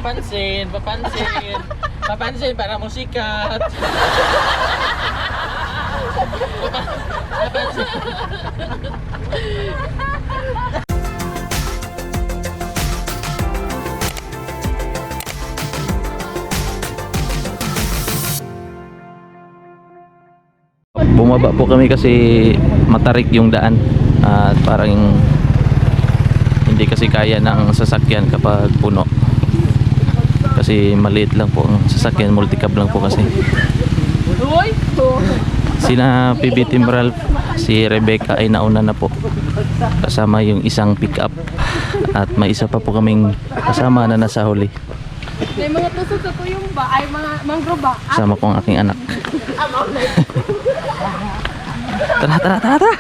Papansin, papansin. Papansin para mo sikat. Papansin. Bumaba po kami kasi matarik yung daan at parang hindi kasi kaya ng sasakyan kapag puno kasi maliit lang po ang sasakyan, multicab lang po kasi. Sina PB Team Ralph, si Rebecca ay nauna na po kasama yung isang pick up at may isa pa po kaming kasama na nasa huli. May mga tusok sa tuyong ba? Ay, mga mangrove ba? Kasama ko ang aking anak. Tara, tara, tara, tara.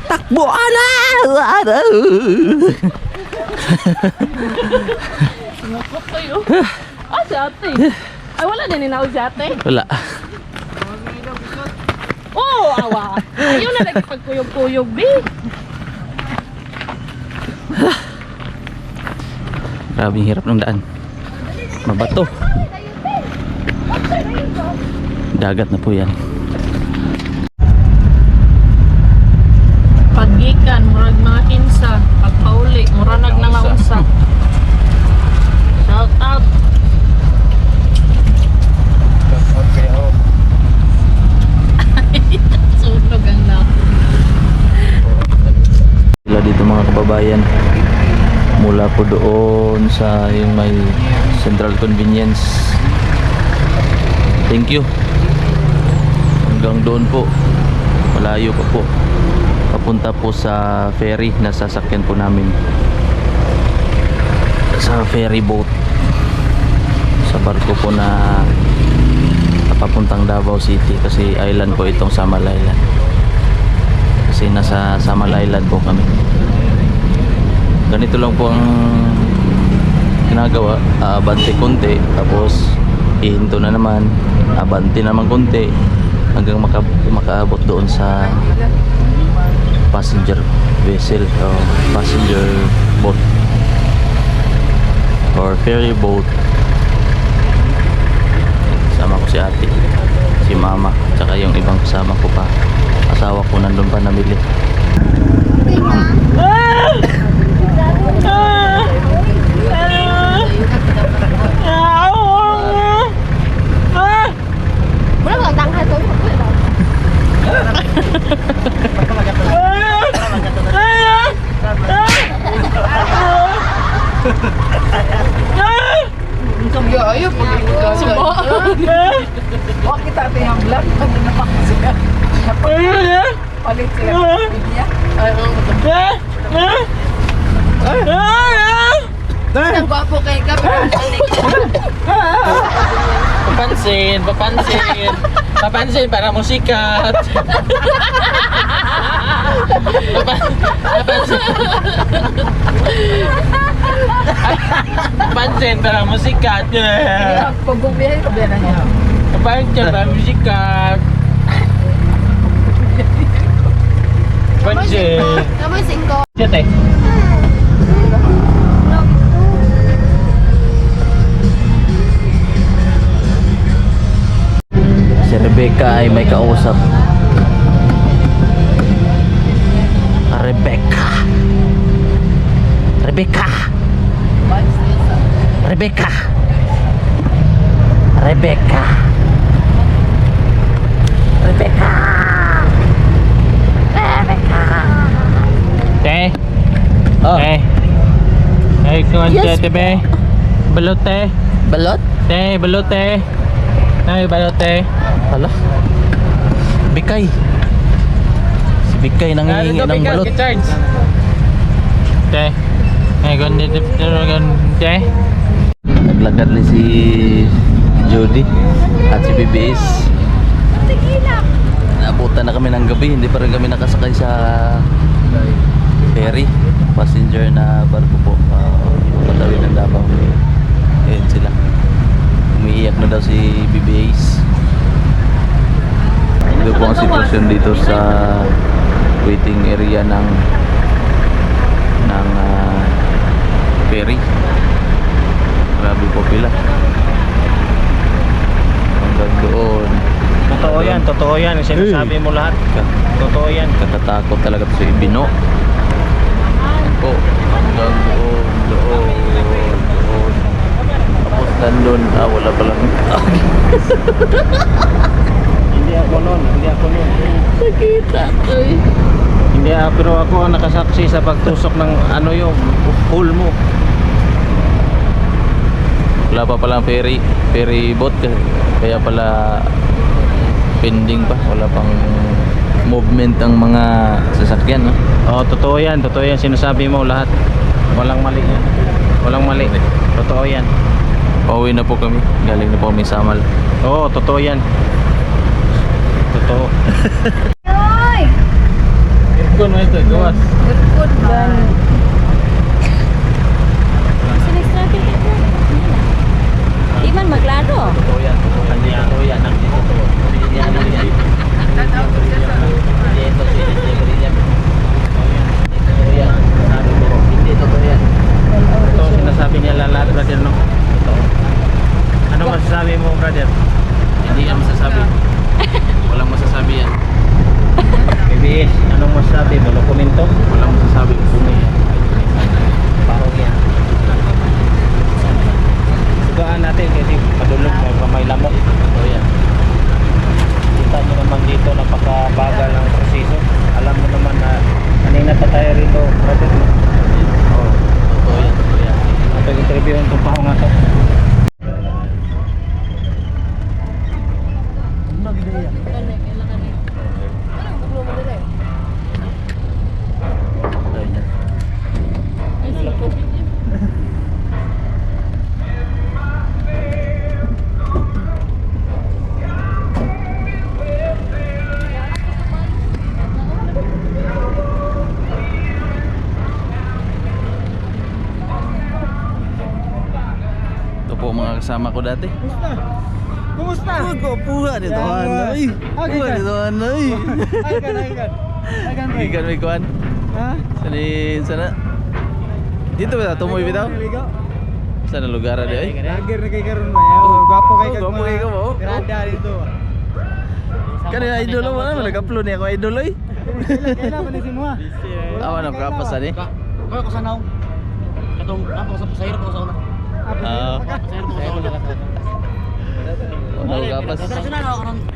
Takbo, ana! Sumukot tayo. Ah, si ate. Ay, wala din ninaw si ate. Wala. Oh, awa. Ayun na nagpagkuyog-kuyog, B. Grabe yung hirap ng daan. Mabato. Dagat na po yan. Paggikan, murag mga kinsa. Pagpauli, muranag na nga unsa. Shout out. Sunog ang na. Sila dito mga kababayan. Mula po doon sa yung may Central Convenience. Thank you. Hanggang doon po. Malayo pa po. Papunta po sa ferry na sasakyan po namin. Sa ferry boat. Sa barko po na papuntang Davao City kasi island po itong Samal Island. Kasi nasa Samal Island po kami. Ganito lang po ang ginagawa, abante konti tapos ihinto na naman, abante naman konti hanggang makaabot doon sa passenger vessel o passenger boat or ferry boat. Kasama ko si ate, si mama, tsaka yung ibang kasama ko pa, asawa ko nandun pa namili. Wala bang tangka to? Ayo, Sumo. wag kita ito yung vlog. Pag napakas sila. Palit sila. Bigya. Ang gwapo kay ka. Papansin, papansin. Papansin para mo sikat. Papansin. Papansin para mo sikat. Pag bumiyahe, kabiyan na niya. Papansin para mo sikat. Papansin. Kamoy singko. Siyete. Si Rebecca ay may kausap. Rebecca. Rebecca. Rebecca. Rebecca. Rebecca. Rebecca. Te. Oh. Te. Ay, kung Yes, te be. Balot te. Balot? Te, balot te. Ay, balot te. Hala. Bikay. Si Bikay nangihingi ng balot. Charge. Te. Ay, kung dito te. Naglakad ni si Jody at si BBS. Naabutan na kami ng gabi, hindi pa rin kami nakasakay sa ferry, passenger na barko po, patawid ng Davao. Ayan sila, umiiyak na daw si BBS. Ito po ang sitwasyon dito sa waiting area ng ferry. Grabe po pila. Hanggang doon. Totoo yan, totoo yan. Sinasabi mo lahat. Totoo yan. Katatakot talaga to si Ibino. Po, hanggang doon, doon. Tapos nandun, wala palang Hindi ako nun, hindi ako nun. Nakita ko eh. Hindi pero ako ang nakasaksi sa pagtusok ng ano yung hole mo. wala pa palang ferry boat kaya pala pending pa, wala pang movement ang mga sasakyan, no? Oo, totoo yan sinasabi mo lahat. Walang mali yan. Walang mali. Totoo yan. Pauwi na po kami, galing na po kami sa Amal. Oo, totoo yan. Totoo. Oy! Kung mo ito, gawas. Good ba? Next natin ito. Di man maglaro. Totoo yan, totoo yan. Hindi totoo yan, hindi totoo. Hindi yan, hindi yan. Hindi ito, hindi yan. Totoo yan, sabi ko, hindi totoo yan. Ito sinasabi niya lahat, brother, no? Totoo. Ano masasabi mo, brother? Hindi yan masasabi. Walang masasabi yan. BBS, anong masasabi mo? No komento? Walang masasabi. Bumi yan. Parang yan. Sugaan natin kasi madulog may lamok. Totoo yan. Kita nyo naman dito, napakabagal ang proseso. Alam mo naman na kanina pa tayo rito, brother. Oo, totoo yan, totoo yan. Ito interview ang tumpaho nga to. Totoo yan. Ay, siko. Ito po mga kasama ko dati. Kumusta? Puha dito, Hanay. Puha dito, Hanay. Ikan may kuhan. Ha? Sana. Dito ba? Tumoy bitaw? Sana lugar ada ay? Lager na kay karon ba? Gwapo kay kag. Gwapo kay ka mo. Grada dito. Kanina idol mo na, nag-upload niya ako idol ay. Kailan pa ni si mo? Awan ang kapasan eh. Koy ko sanaw. Katong ako sa pasahero ko sa una. Ah, Pasahero ko sa una. ano kapas? Sa na ako